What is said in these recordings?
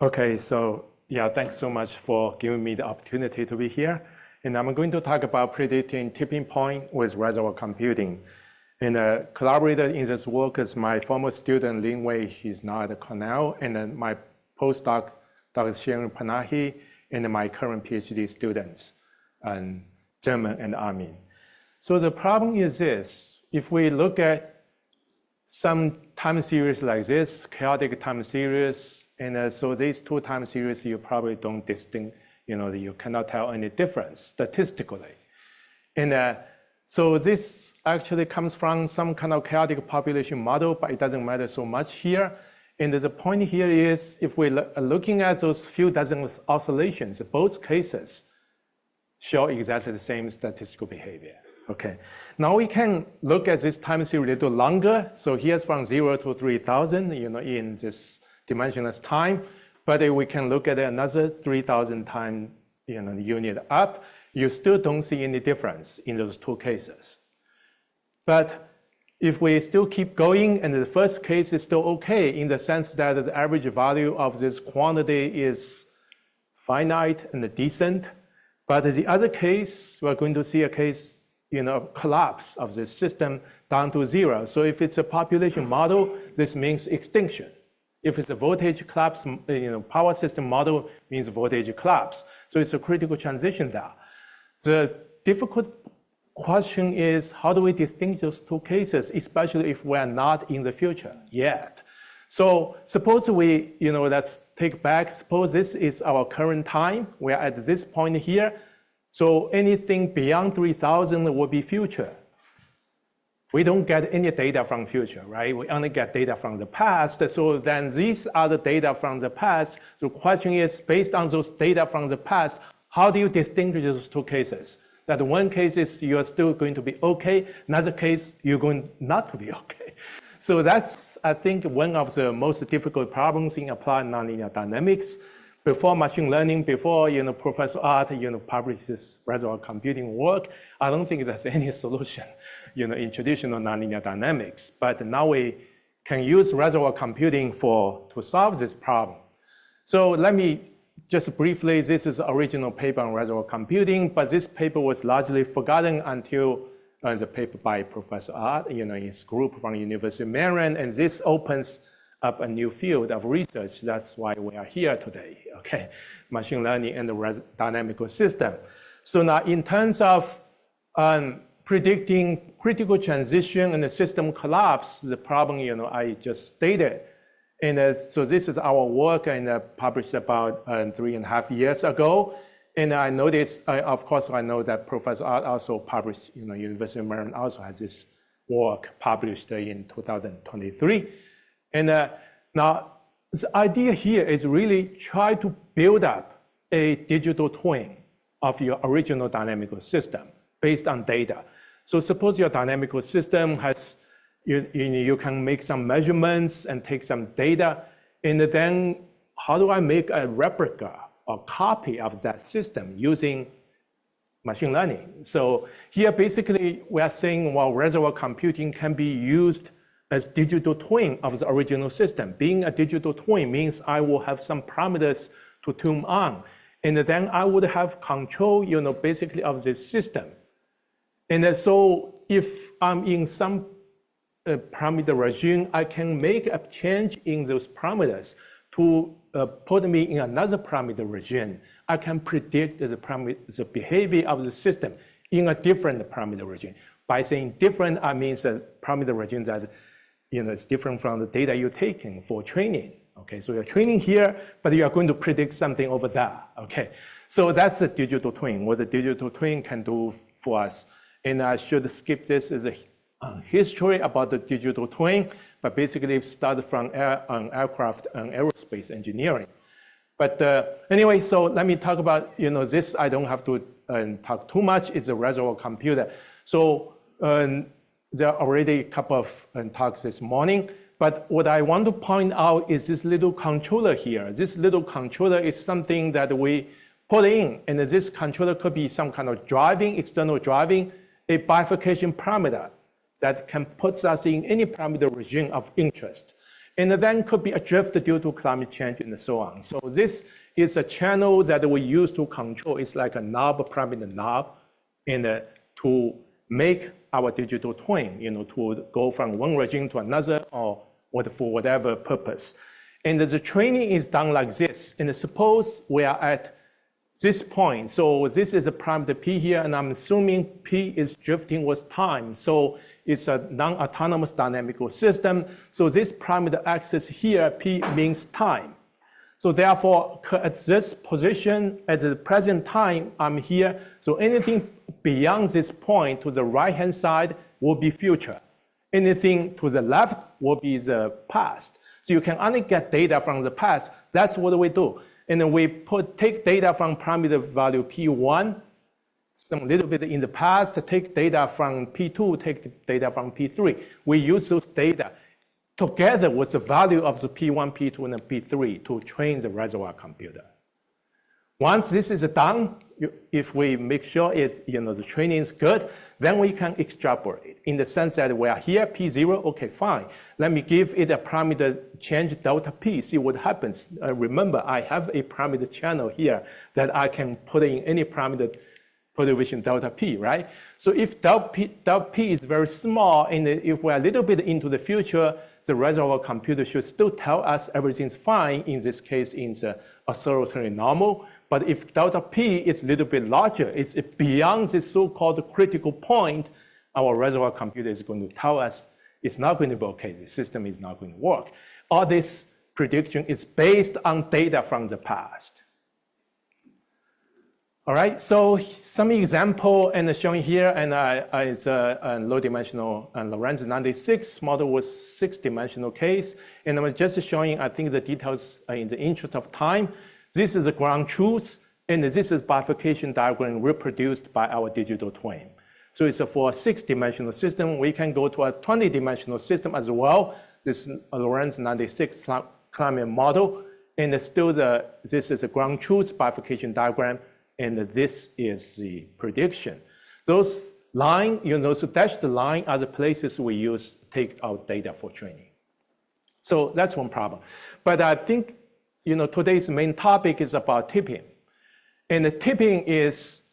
Okay, so yeah, thanks so much for giving me the opportunity to be here. And I'm going to talk about predicting tipping point with reservoir computing. And a collaborator in this work is my former student, Lin Wei. He's now at Cornell. And then my postdoc, Dr. Sharon Panahi, and my current PhD students, German and Armin. So the problem is this: if we look at some time series like this, chaotic time series, and so these two time series, you probably don't distinguish, you cannot tell any difference statistically. And so this actually comes from some kind of chaotic population model, but it doesn't matter so much here. And the point here is, if we're looking at those few dozen oscillations, both cases show exactly the same statistical behavior. Okay, now we can look at this time series a little longer. So here's from 0 to 3,000, in this dimensionless time. But if we can look at another 3,000 time, unit up, you still don't see any difference in those two cases. But if we still keep going, and the first case is still okay in the sense that the average value of this quantity is finite and decent. But the other case, we're going to see a case collapse of this system down to 0. So if it's a population model, this means extinction. If it's a voltage collapse, power system model means voltage collapse. So it's a critical transition there. The difficult question is, how do we distinguish those two cases, especially if we're not in the future yet? So suppose we, let's take back, suppose this is our current time. We're at this point here. So anything beyond 3,000 will be future. We don't get any data from future, right? We only get data from the past. So then these are the data from the past. The question is, based on those data from the past, how do you distinguish those two cases? That one case is you're still going to be okay, another case you're going not to be okay. So that's, I think, one of the most difficult problems in applied nonlinear dynamics. Before machine learning, before Professor Art published this reservoir computing work, I don't think there's any solution in traditional nonlinear dynamics. But now we can use reservoir computing to solve this problem. So let me just briefly, this is the original paper on reservoir computing, but this paper was largely forgotten until the paper by Professor Art, his group from the University of Maryland, and this opens up a new field of research. That's why we are here today, okay? Machine learning and the dynamical system. So now in terms of predicting critical transition and the system collapse, the problem, I just stated. And so this is our work and published about 3.5 years ago. And I noticed, of course, I know that Professor Art also published, University of Maryland also has this work published in 2023. And now the idea here is really try to build up a digital twin of your original dynamical system based on data. So suppose your dynamical system has, you can make some measurements and take some data, and then how do I make a replica or copy of that system using machine learning? So here basically we are saying, well, reservoir computing can be used as digital twin of the original system. Being a digital twin means I will have some parameters to tune on, and then I would have control, basically of this system. And so if I'm in some parameter regime, I can make a change in those parameters to put me in another parameter regime. I can predict the behavior of the system in a different parameter regime. By saying different, I mean the parameter regime that it's different from the data you're taking for training. Okay, so you're training here, but you are going to predict something over there. Okay, so that's the digital twin, what the digital twin can do for us. And I should skip this as a history about the digital twin, but basically it started from aircraft and aerospace engineering. But anyway, so let me talk about, this I don't have to talk too much, it's a reservoir computer. So there are already a couple of talks this morning, but what I want to point out is this little controller here. This little controller is something that we put in, and this controller could be some kind of driving, external driving, a bifurcation parameter that can put us in any parameter regime of interest. and then could be adrift due to climate change and so on. So this is a channel that we use to control. It's like a knob, parameter knob, and to make our digital twin, to go from one regime to another or for whatever purpose. And the training is done like this. And suppose we are at this point. So this is a parameter P here, and I'm assuming P is drifting with time. So it's a non-autonomous dynamical system. So this parameter axis here, P means time. So therefore, at this position, at the present time, I'm here. So anything beyond this point to the right-hand side will be future. Anything to the left will be the past. So you can only get data from the past. That's what we do. And then we take data from parameter value P1, some little bit in the past, take data from P2, take data from P3. We use those data together with the value of the P1, P2, and P3 to train the reservoir computer. Once this is done, if we make sure the training is good, then we can extrapolate in the sense that we are here, P0, okay, fine. Let me give it a parameter change delta P, see what happens. Remember, I have a parameter channel here that I can put in any parameter perturbation delta P, right? So if delta P is very small, and if we're a little bit into the future, the reservoir computer should still tell us everything's fine, in this case, in the oscillatory normal. But if delta P is a little bit larger, it's beyond this so-called critical point, our reservoir computer is going to tell us it's not going to be okay, the system is not going to work. All this prediction is based on data from the past. All right, so some example and showing here, and it's a low-dimensional Lorentz 96 model with 6-dimensional case. And I'm just showing, I think, the details in the interest of time. This is the ground truth, and this is bifurcation diagram reproduced by our digital twin. So it's for a 6-dimensional system. We can go to a 20-dimensional system as well. This Lorentz 96 climate model, and still this is a ground truth bifurcation diagram. And this is the prediction. Those line, those dashed line are the places we use take out data for training. So that's one problem. But I think, today's main topic is about tipping. And the tipping is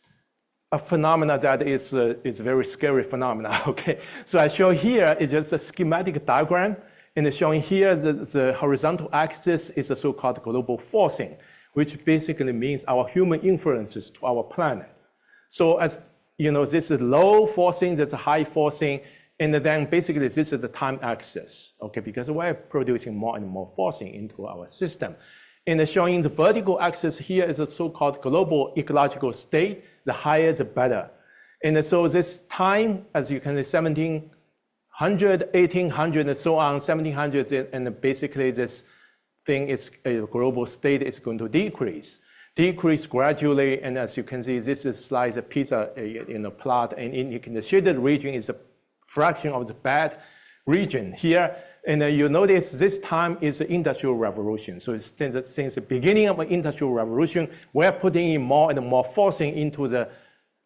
a phenomena that is a very scary phenomena, okay? So I show here is just a schematic diagram, and showing here the horizontal axis is a so-called global forcing, which basically means our human influences to our planet. So as this is low forcing, that's a high forcing, and then basically this is the time axis, okay, because we're producing more and more forcing into our system. And showing the vertical axis here is a so-called global ecological state, the higher the better. And so this time, as you can see, 1700, 1800, and so on, 1700, and basically this thing is a global state is going to decrease gradually. And as you can see, this is slice a pizza plot, and in the shaded region is a fraction of the bad region here. And you notice this time is the Industrial Revolution. So since the beginning of the Industrial Revolution, we're putting in more and more forcing into the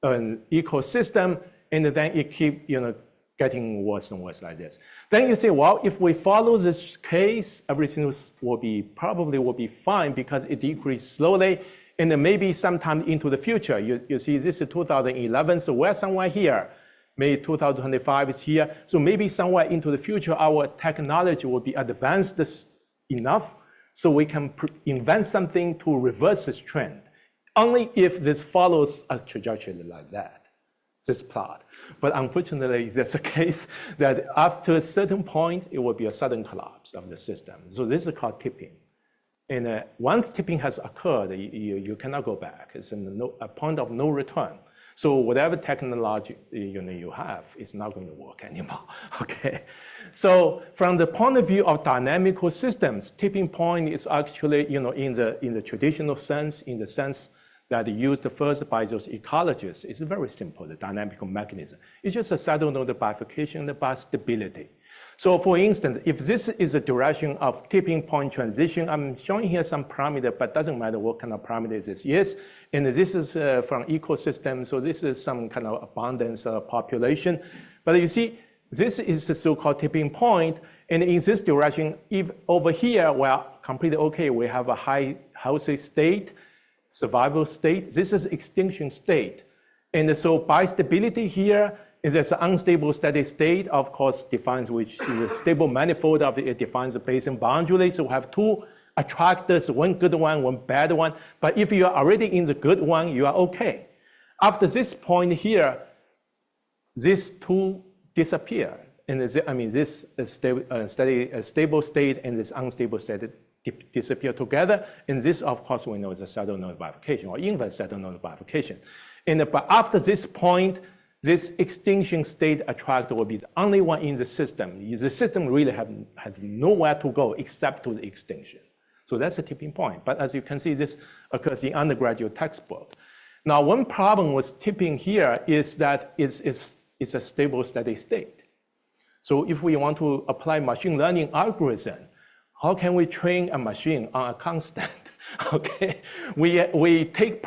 ecosystem, and then it keeps getting worse and worse like this. Then you say, well, if we follow this case, everything probably will be fine because it decreased slowly, and then maybe sometime into the future. You see, this is 2011, so we're somewhere here. Maybe 2025 is here. So maybe somewhere into the future, our technology will be advanced enough so we can invent something to reverse this trend. Only if this follows a trajectory like that, this plot. But unfortunately, that's a case that after a certain point, it will be a sudden collapse of the system. So this is called tipping. And once tipping has occurred, you cannot go back. It's a point of no return. So whatever technology you have, it's not going to work anymore, okay? So from the point of view of dynamical systems, tipping point is actually, in the traditional sense, in the sense that used first by those ecologists. It's very simple, the dynamical mechanism. It's just a saddle node bifurcation about stability. So for instance, if this is a direction of tipping point transition, I'm showing here some parameter, but doesn't matter what kind of parameter this is. And this is from ecosystem, so this is some kind of abundance population. But you see, this is the so-called tipping point, And in this direction, if over here, we're completely okay. We have a high healthy state, survival state. This is extinction state. And so by stability here, is this unstable steady state, of course, defines which is a stable manifold of it defines the Bayesian boundary. So we have two attractors, one good one, one bad one. But if you are already in the good one, you are okay. After this point here, these two disappear. And this stable state and this unstable state disappear together. And this, of course, we know is a saddle node bifurcation or inverse saddle node bifurcation. But after this point, this extinction state attractor will be the only one in the system. The system really has nowhere to go except to the extinction. So that's the tipping point. But as you can see, this occurs in undergraduate textbook. Now, one problem with tipping here is that it's a stable steady state. So if we want to apply machine learning algorithm, how can we train a machine on a constant? Okay, we take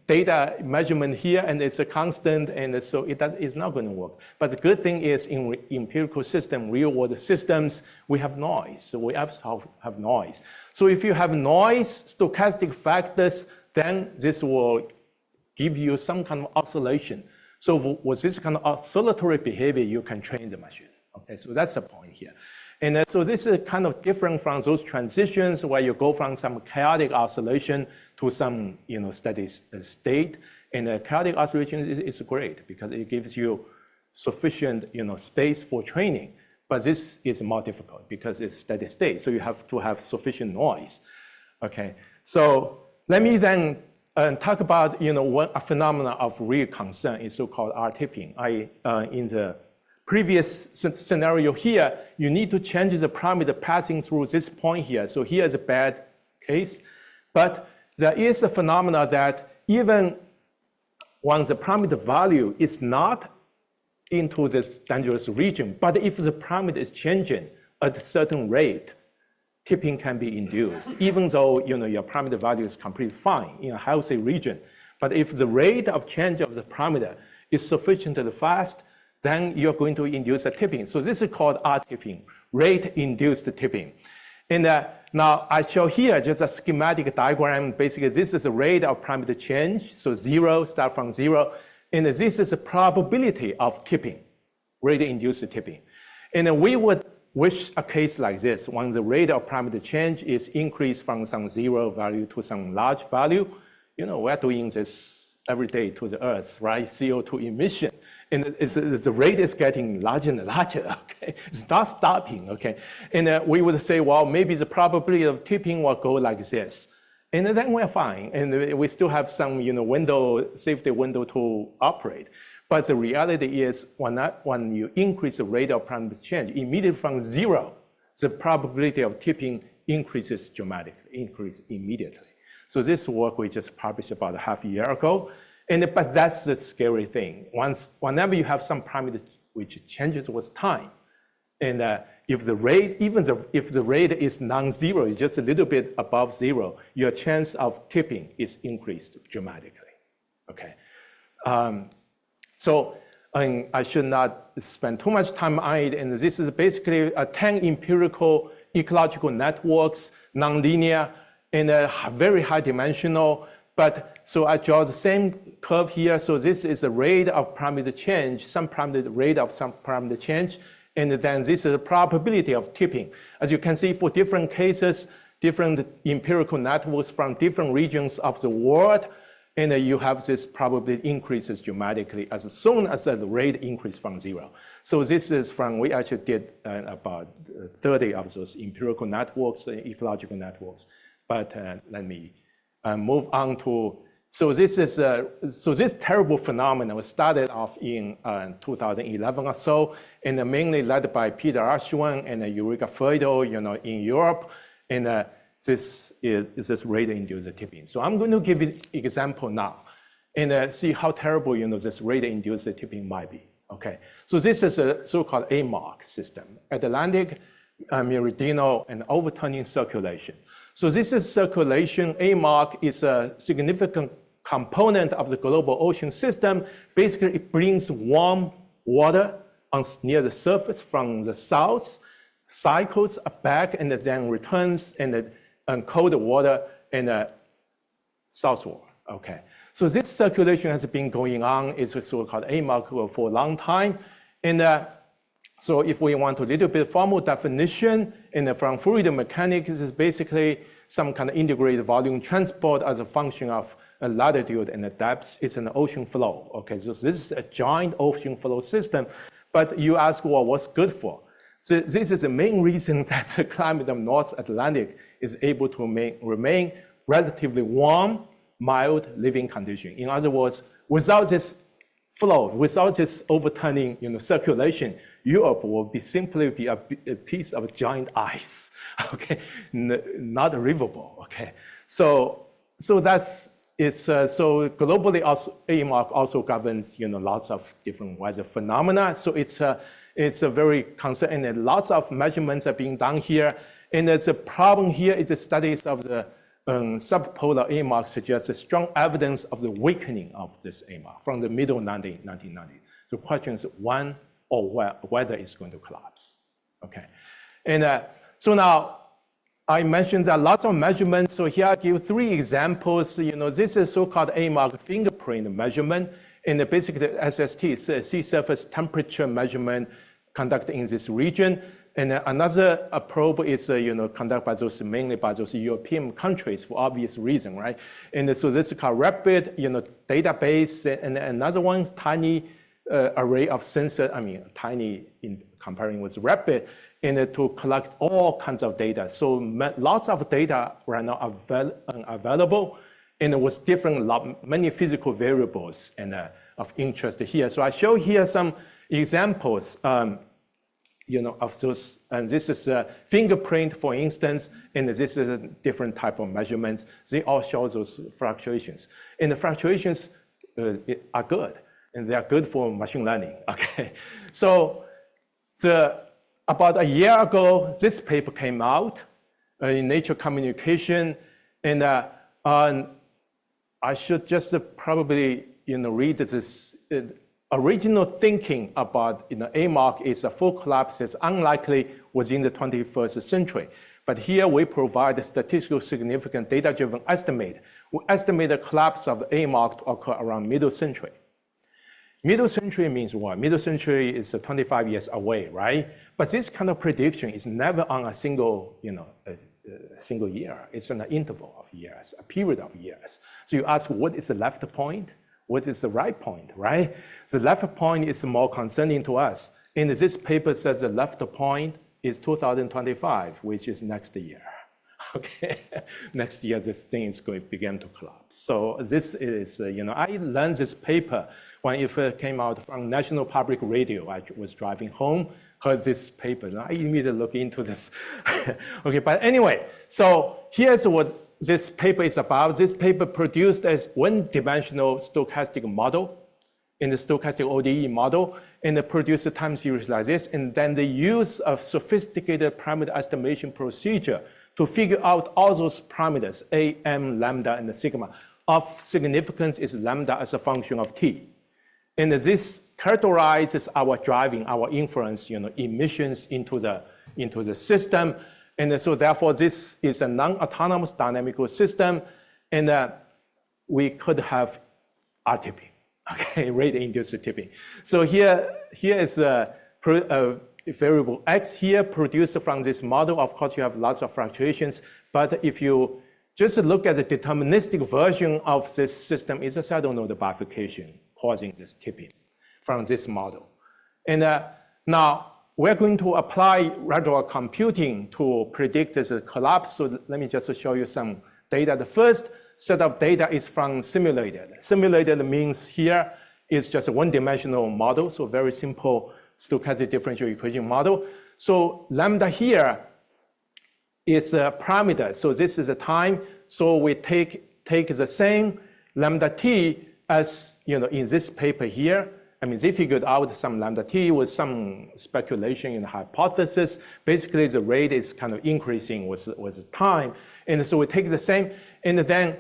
data measurement here, and it's a constant, and so it's not going to work. But the good thing is in empirical system, real-world systems, we have noise. So we also have noise. So if you have noise, stochastic factors, then this will give you some kind of oscillation. So with this kind of oscillatory behavior, you can train the machine. Okay, so that's the point here. And so this is kind of different from those transitions where you go from some chaotic oscillation to some steady state. And the chaotic oscillation is great because it gives you sufficient space for training. But this is more difficult because it's steady state. So you have to have sufficient noise. Okay, so let me then talk about what a phenomenon of real concern is so-called R-tipping. In the previous scenario here, you need to change the parameter passing through this point here. So here is a bad case. But there is a phenomena that even when the parameter value is not into this dangerous region, but if the parameter is changing at a certain rate, tipping can be induced, even though your parameter value is completely fine in a healthy region. But if the rate of change of the parameter is sufficiently fast, then you're going to induce a tipping. So this is called R-tipping, rate-induced tipping. And now I show here just a schematic diagram. Basically, this is the rate of parameter change. So zero, start from zero. And this is the probability of tipping, rate-induced tipping. And we would wish a case like this, when the rate of parameter change is increased from some zero value to some large value. We're doing this every day to the Earth, right? CO2 emission. And the rate is getting larger and larger, okay? It's not stopping, okay? And we would say, well, maybe the probability of tipping will go like this. And then we're fine. And we still have some safety window to operate. But the reality is when you increase the rate of parameter change, immediately from zero, the probability of tipping increases dramatically, immediately. So this work we just published about a half a year ago. But that's the scary thing. Whenever you have some parameter which changes with time, and if the rate, if the rate is non-zero, it's just a little bit above zero, your chance of tipping is increased dramatically. Okay. So I should not spend too much time on it. And this is basically 10 empirical ecological networks, nonlinear and very high dimensional. But so I draw the same curve here. So this is the rate of parameter change, rate of some parameter change. And then this is the probability of tipping. As you can see, for different cases, different empirical networks from different regions of the world, and you have this probability increases dramatically as soon as the rate increases from zero. So this is we actually did about 30 of those empirical networks, ecological networks. But let me move on to, so this terrible phenomenon was started off in 2011 or so, and mainly led by Peter Ashwin and Eureka Friedel, in Europe, and this is this rate-induced tipping. So I'm going to give an example now, and see how terrible this rate-induced tipping might be. Okay, so this is a so-called amark system: Atlantic, meridional, and overturning circulation. So this is circulation. amark is a significant component of the global ocean system. Basically, it brings warm water near the surface from the south cycles back and then returns in cold water in southward. Okay, so this circulation has been going on. It's a so-called amark for a long time, and so if we want a little bit formal definition, from fluid mechanics, is basically some kind of integrated volume transport as a function of a latitude and a depth. It's an ocean flow. Okay, so this is a giant ocean flow system. But you ask, well, what's good for? So this is the main reason that the climate of North Atlantic is able to remain relatively warm, mild living condition. In other words, without this flow, without this overturning circulation, Europe will simply be a piece of giant ice, okay, not livable, okay. So that's so globally also amark also governs lots of different weather phenomena. So it's a very concern, and lots of measurements are being done here. And the problem here is the studies of the subpolar amark suggest a strong evidence of the weakening of this amark from the middle 1990s. The question is when or whether it's going to collapse. Okay, and so now I mentioned that lots of measurements. So here I give 3 examples. This is so-called amark fingerprint measurement, and basically SST is a sea surface temperature measurement conducted in this region. And another probe is conducted by mainly by those European countries for obvious reason, right? And so this is called rapid database, and another one is tiny array of sensors. I mean tiny in comparing with rapid, and to collect all kinds of data. So lots of data right now are available, and with many physical variables and of interest here. So I show here some examples. Of those, and this is a fingerprint, for instance, and this is a different type of measurements. They all show those fluctuations, and the fluctuations are good, and they are good for machine learning. Okay, so about a year ago, this paper came out in Nature Communication, and I should just probably read this. Original thinking about amark is a full collapse is unlikely within the 21st century. But here we provide a statistical significant data-driven estimate. We estimate the collapse of the amark to occur around middle century. Middle century means what? Middle century is 25 years away, right? But this kind of prediction is never on a single, single year. It's an interval of years, a period of years. So you ask, what is the left point? What is the right point, right? The left point is more concerning to us. And this paper says the left point is 2025, which is next year. Okay, next year this thing is going to begin to collapse. So this is, I learned this paper when it came out from National Public Radio. I was driving home, heard this paper, and I immediately looked into this. Okay, but anyway, so here's what this paper is about. This paper produced as one-dimensional stochastic model in the stochastic ODE model, and they produced a time series like this, and then they use a sophisticated parameter estimation procedure to figure out all those parameters, A, M, lambda, and the sigma. Of significance is lambda as a function of t. And this characterizes our driving, our inference, emissions into the system. And so therefore, this is a non-autonomous dynamical system, and we could have R-tipping, okay, rate-induced tipping. So here is a variable x here produced from this model. Of course, you have lots of fluctuations, but if you just look at the deterministic version of this system, it's a saddle node bifurcation causing this tipping from this model. And now, we're going to apply reservoir computing to predict this collapse. So let me just show you some data. The first set of data is from simulated. Simulated means here is just a one-dimensional model, so very simple stochastic differential equation model. So lambda here is a parameter. So this is a time. So we take the same lambda t as in this paper here. I mean, they figured out some lambda t with some speculation in the hypothesis. Basically, the rate is kind of increasing with time. And so we take the same, and then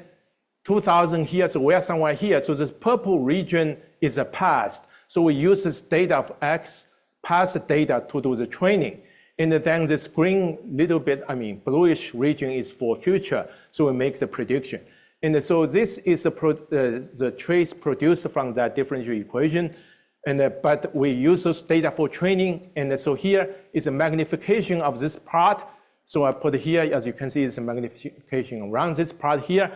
2000 here, so we're somewhere here. So this purple region is a past. So we use this data of x, past data to do the training. And then this green little bit, bluish region is for future, so it makes a prediction. And so this is the trace produced from that differential equation. But we use those data for training. And so here is a magnification of this part. So I put here, as you can see, it's a magnification around this part here.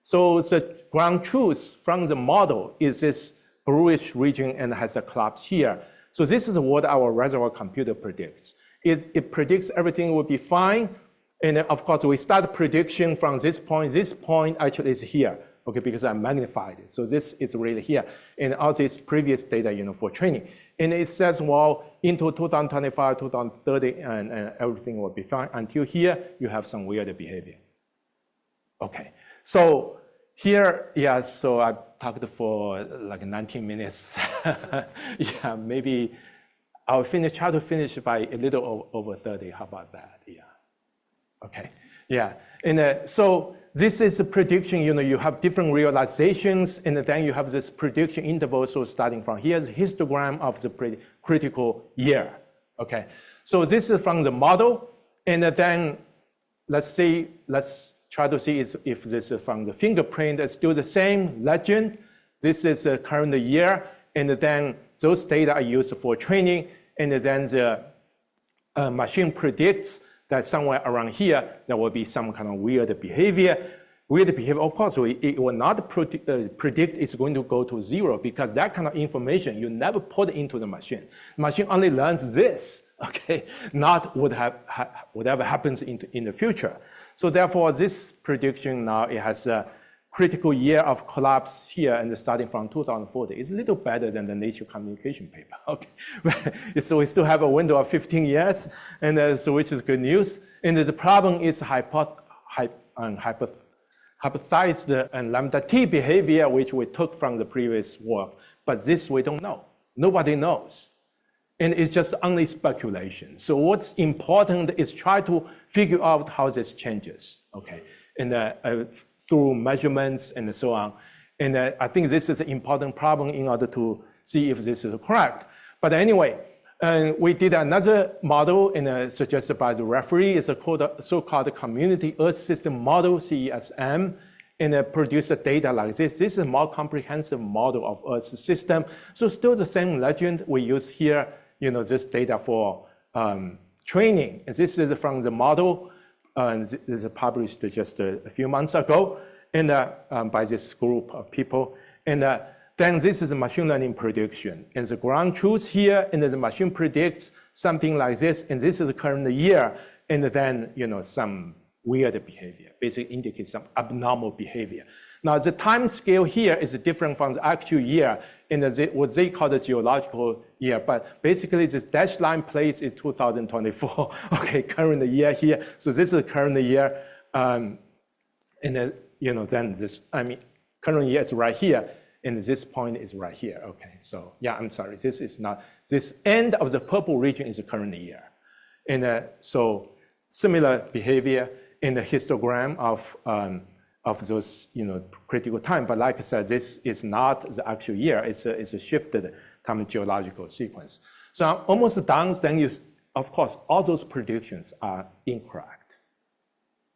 So the ground truth from the model is this bluish region and has a collapse here. So this is what our reservoir computer predicts. It predicts everything will be fine. And then of course, we start prediction from this point. This point actually is here, okay, because I magnified it. So this is really here. And all this previous data, for training. And it says, well, into 2025, 2030, and everything will be fine. Until here, you have some weird behavior. Okay, so here, yeah, so I talked for like 19 minutes. Yeah, maybe I'll try to finish by a little over 30. How about that? Yeah. Okay. Yeah. And so this is a prediction. You have different realizations, and then you have this prediction interval. So starting from here, the histogram of the critical year. Okay. So this is from the model, and then let's try to see if this is from the fingerprint. It's still the same legend. This is the current year, and then those data are used for training, and then the machine predicts that somewhere around here, there will be some kind of weird behavior. Weird behavior, of course, it will not predict it's going to go to 0, because that kind of information you never put into the machine. The machine only learns this, okay, not whatever happens in the future. So therefore, this prediction now, it has a critical year of collapse here, and starting from 2040. It's a little better than the Nature Communication paper, okay? So we still have a window of 15 years, and so which is good news. And the problem is hypothesized and lambda t behavior, which we took from the previous work. But this we don't know. Nobody knows. And it's just only speculation. So what's important is try to figure out how this changes, okay? And through measurements and so on. And I think this is an important problem in order to see if this is correct. But anyway, we did another model suggested by the referee. It's a so-called Community Earth System Model, CESM, and produce data like this. This is a more comprehensive model of Earth system. So still the same legend we use here, this data for training. And this is from the model. This is published just a few months ago, and by this group of people. And then this is a machine learning prediction. And the ground truth here, and the machine predicts something like this, and this is the current year, and then some weird behavior, basically indicates some abnormal behavior. Now the time scale here is different from the actual year, and what they call the geological year, but basically this dashed line place is 2024, okay, current year here. So this is the current year, and then, then this, current year is right here, and this point is right here, okay. So yeah, I'm sorry, this is not, this end of the purple region is the current year. And so similar behavior in the histogram of those critical time. But like I said, this is not the actual year. It's a shifted time geological sequence. So I'm almost done. Then of course, all those predictions are incorrect,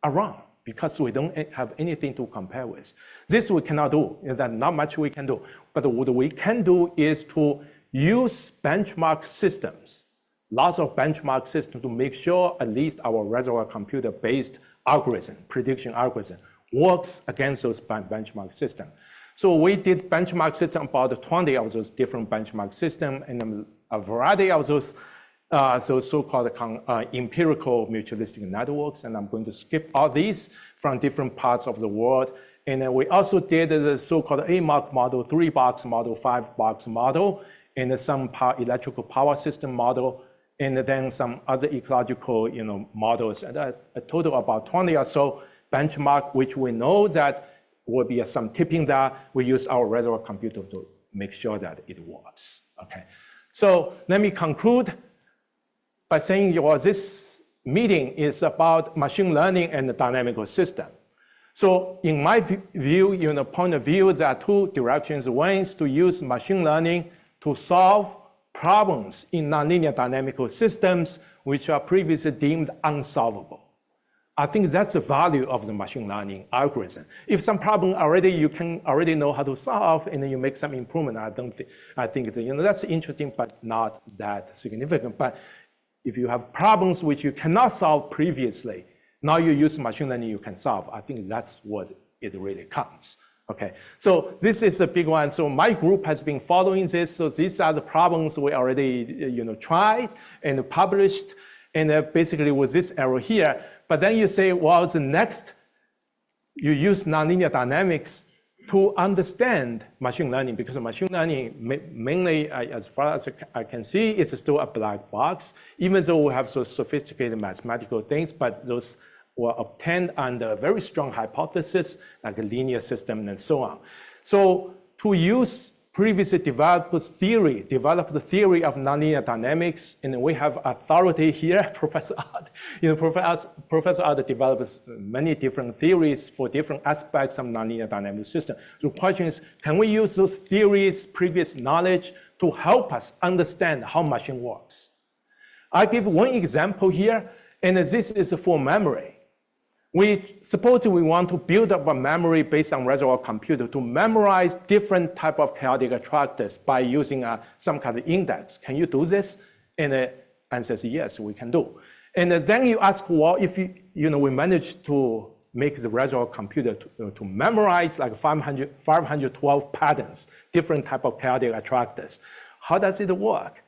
are wrong, because we don't have anything to compare with. This we cannot do. There's not much we can do. But what we can do is to use benchmark systems, lots of benchmark systems, to make sure at least our reservoir computer-based algorithm, prediction algorithm, works against those benchmark systems. So we did benchmark system, about 20 of those different benchmark systems, and a variety of those so-called empirical mutualistic networks. And I'm going to skip all these from different parts of the world. And then we also did the so-called amark model, 3-box model, 5-box model, and some electrical power system model, and then some other ecological models, and a total about 20 or so benchmark, which we know that will be some tipping that we use our reservoir computer to make sure that it works, okay? So let me conclude by saying, well, this meeting is about machine learning and the dynamical system. So in my view, point of view, there are two directions. One is to use machine learning to solve problems in nonlinear dynamical systems which are previously deemed unsolvable. I think that's the value of the machine learning algorithm. If some problem already you can already know how to solve, and then you make some improvement, I think that's interesting, but not that significant. But if you have problems which you cannot solve previously, now you use machine learning, you can solve. I think that's what it really counts. Okay, so this is a big one. So my group has been following this. So these are the problems we already tried and published, and basically with this arrow here. But then you say, well, the next, you use nonlinear dynamics to understand machine learning, because machine learning mainly, as far as I can see, it's still a black box, even though we have so sophisticated mathematical things, but those were obtained under a very strong hypothesis, like a linear system and so on. So to use previously developed the theory of nonlinear dynamics, and we have authority here, Professor Odd. Professor Odd develops many different theories for different aspects of nonlinear dynamic system. The question is, can we use those theories, previous knowledge, to help us understand how machine works? I give one example here, and this is for memory. Suppose we want to build up a memory based on reservoir computer to memorize different type of chaotic attractors by using some kind of index. Can you do this? And the answer is yes, we can do. And then you ask, well, if we manage to make the reservoir computer to memorize like 512 patterns, different type of chaotic attractors, how does it work?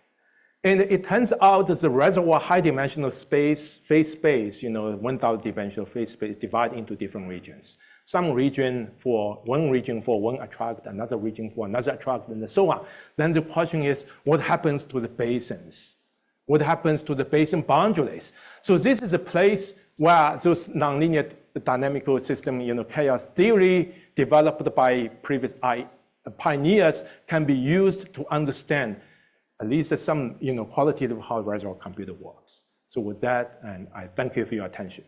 And it turns out that the reservoir high-dimensional space, phase space, 1,000-dimensional phase space, divided into different regions. Some region for one attractor, another region for another attractor, and so on. Then the question is, what happens to the basins? What happens to the basin boundaries? So this is a place where those nonlinear dynamical system, chaos theory developed by previous pioneers can be used to understand at least some qualitative how reservoir computer works. So with that, and I thank you for your attention.